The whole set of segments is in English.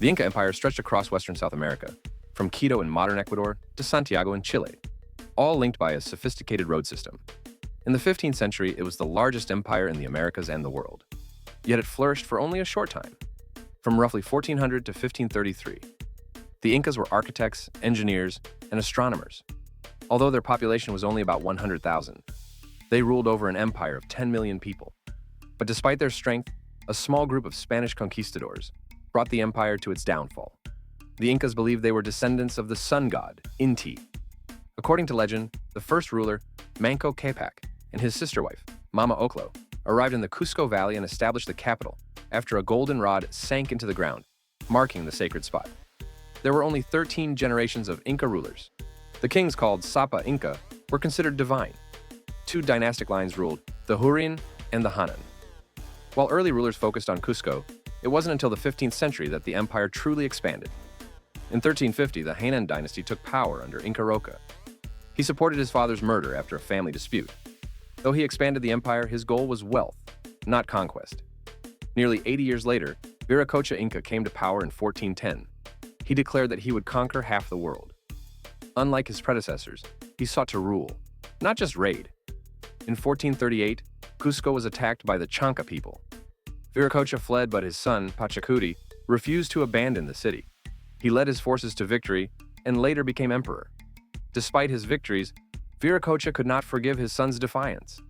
The Inca Empire stretched across western South America, from Quito in modern Ecuador to Santiago in Chile, all linked by a sophisticated road system. In the 15th century, it was the largest empire in the Americas and the world. Yet it flourished for only a short time, from roughly 1400 to 1533. The Incas were architects, engineers, and astronomers. Although their population was only about 100,000, they ruled over an empire of 10 million people. But despite their strength, a small group of Spanish conquistadors brought the empire to its downfall. The Incas believed they were descendants of the sun god, Inti. According to legend, the first ruler, Manco Capac, and his sister wife, Mama Oclo, arrived in the Cusco Valley and established the capital after a golden rod sank into the ground, marking the sacred spot. There were only 13 generations of Inca rulers. The kings, called Sapa Inca, were considered divine. Two dynastic lines ruled, the Hurin and the Hanan. While early rulers focused on Cusco, it wasn't until the 15th century that the empire truly expanded. In 1350, the Hanan dynasty took power under Inca Roca. He supported his father's murder after a family dispute. Though he expanded the empire, his goal was wealth, not conquest. Nearly 80 years later, Viracocha Inca came to power in 1410. He declared that he would conquer half the world. Unlike his predecessors, he sought to rule, not just raid. In 1438, Cusco was attacked by the Chanca people. Viracocha fled, but his son, Pachacuti, refused to abandon the city. He led his forces to victory and later became emperor. Despite his victories, Viracocha could not forgive his son's defiance.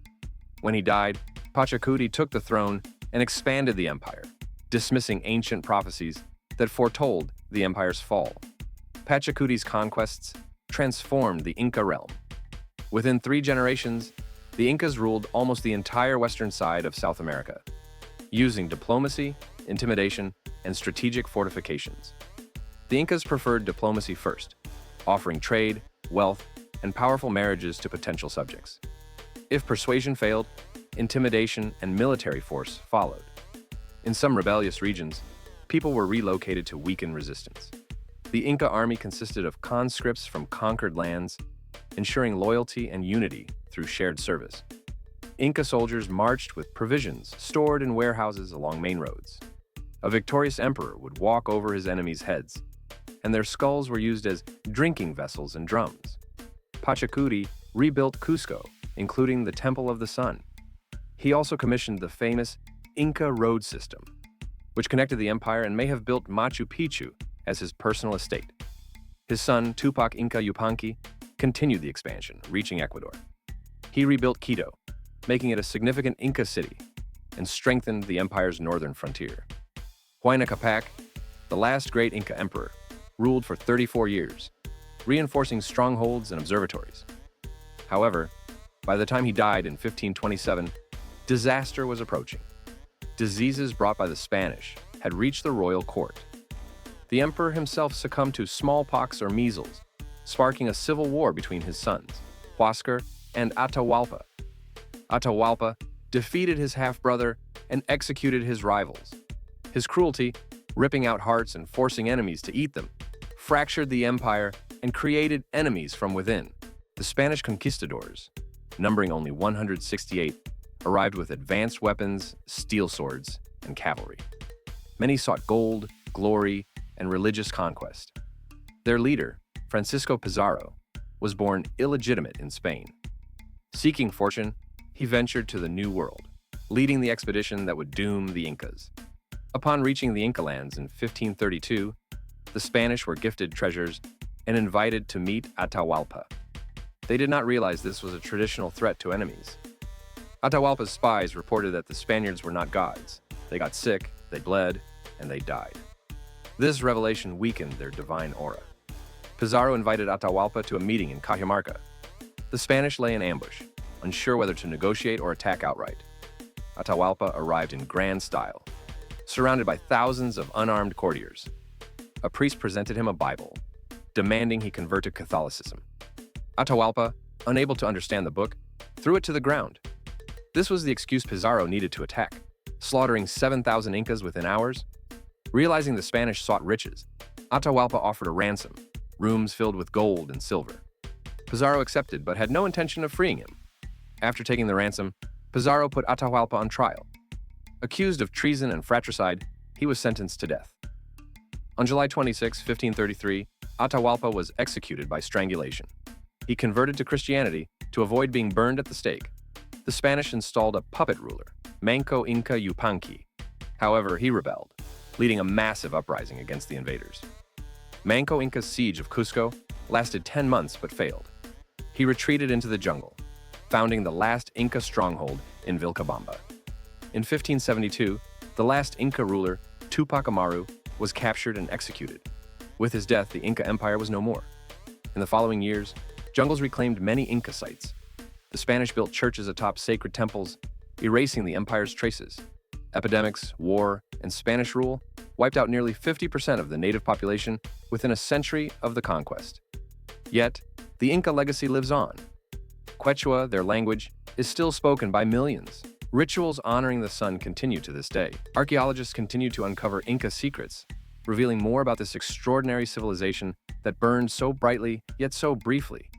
When he died, Pachacuti took the throne and expanded the empire, dismissing ancient prophecies that foretold the empire's fall. Pachacuti's conquests transformed the Inca realm. Within 3 generations, the Incas ruled almost the entire western side of South America, using diplomacy, intimidation, and strategic fortifications. The Incas preferred diplomacy first, offering trade, wealth, and powerful marriages to potential subjects. If persuasion failed, intimidation and military force followed. In some rebellious regions, people were relocated to weaken resistance. The Inca army consisted of conscripts from conquered lands, ensuring loyalty and unity through shared service. Inca soldiers marched with provisions stored in warehouses along main roads. A victorious emperor would walk over his enemies' heads, and their skulls were used as drinking vessels and drums. Pachacuti rebuilt Cusco, including the Temple of the Sun. He also commissioned the famous Inca road system, which connected the empire, and may have built Machu Picchu as his personal estate. His son, Tupac Inca Yupanqui, continued the expansion, reaching Ecuador. He rebuilt Quito, making it a significant Inca city, and strengthened the empire's northern frontier. Huayna Capac, the last great Inca emperor, ruled for 34 years, reinforcing strongholds and observatories. However, by the time he died in 1527, disaster was approaching. Diseases brought by the Spanish had reached the royal court. The emperor himself succumbed to smallpox or measles, sparking a civil war between his sons, Huáscar and Atahualpa. Atahualpa defeated his half-brother and executed his rivals. His cruelty, ripping out hearts and forcing enemies to eat them, fractured the empire and created enemies from within. The Spanish conquistadors, numbering only 168, arrived with advanced weapons, steel swords, and cavalry. Many sought gold, glory, and religious conquest. Their leader, Francisco Pizarro, was born illegitimate in Spain. Seeking fortune, he ventured to the New World, leading the expedition that would doom the Incas. Upon reaching the Inca lands in 1532, the Spanish were gifted treasures and invited to meet Atahualpa. They did not realize this was a traditional threat to enemies. Atahualpa's spies reported that the Spaniards were not gods. They got sick, they bled, and they died. This revelation weakened their divine aura. Pizarro invited Atahualpa to a meeting in Cajamarca. The Spanish lay in ambush, unsure whether to negotiate or attack outright. Atahualpa arrived in grand style, surrounded by thousands of unarmed courtiers. A priest presented him a Bible, demanding he convert to Catholicism. Atahualpa, unable to understand the book, threw it to the ground. This was the excuse Pizarro needed to attack, slaughtering 7,000 Incas within hours. Realizing the Spanish sought riches, Atahualpa offered a ransom, rooms filled with gold and silver. Pizarro accepted, but had no intention of freeing him. After taking the ransom, Pizarro put Atahualpa on trial. Accused of treason and fratricide, he was sentenced to death. On July 26, 1533, Atahualpa was executed by strangulation. He converted to Christianity to avoid being burned at the stake. The Spanish installed a puppet ruler, Manco Inca Yupanqui. However, he rebelled, leading a massive uprising against the invaders. Manco Inca's siege of Cusco lasted 10 months but failed. He retreated into the jungle, founding the last Inca stronghold in Vilcabamba. In 1572, the last Inca ruler, Tupac Amaru, was captured and executed. With his death, the Inca Empire was no more. In the following years, jungles reclaimed many Inca sites. The Spanish built churches atop sacred temples, erasing the empire's traces. Epidemics, war, and Spanish rule wiped out nearly 50% of the native population within a century of the conquest. Yet, the Inca legacy lives on. Quechua, their language, is still spoken by millions. Rituals honoring the sun continue to this day. Archaeologists continue to uncover Inca secrets, revealing more about this extraordinary civilization that burned so brightly yet so briefly.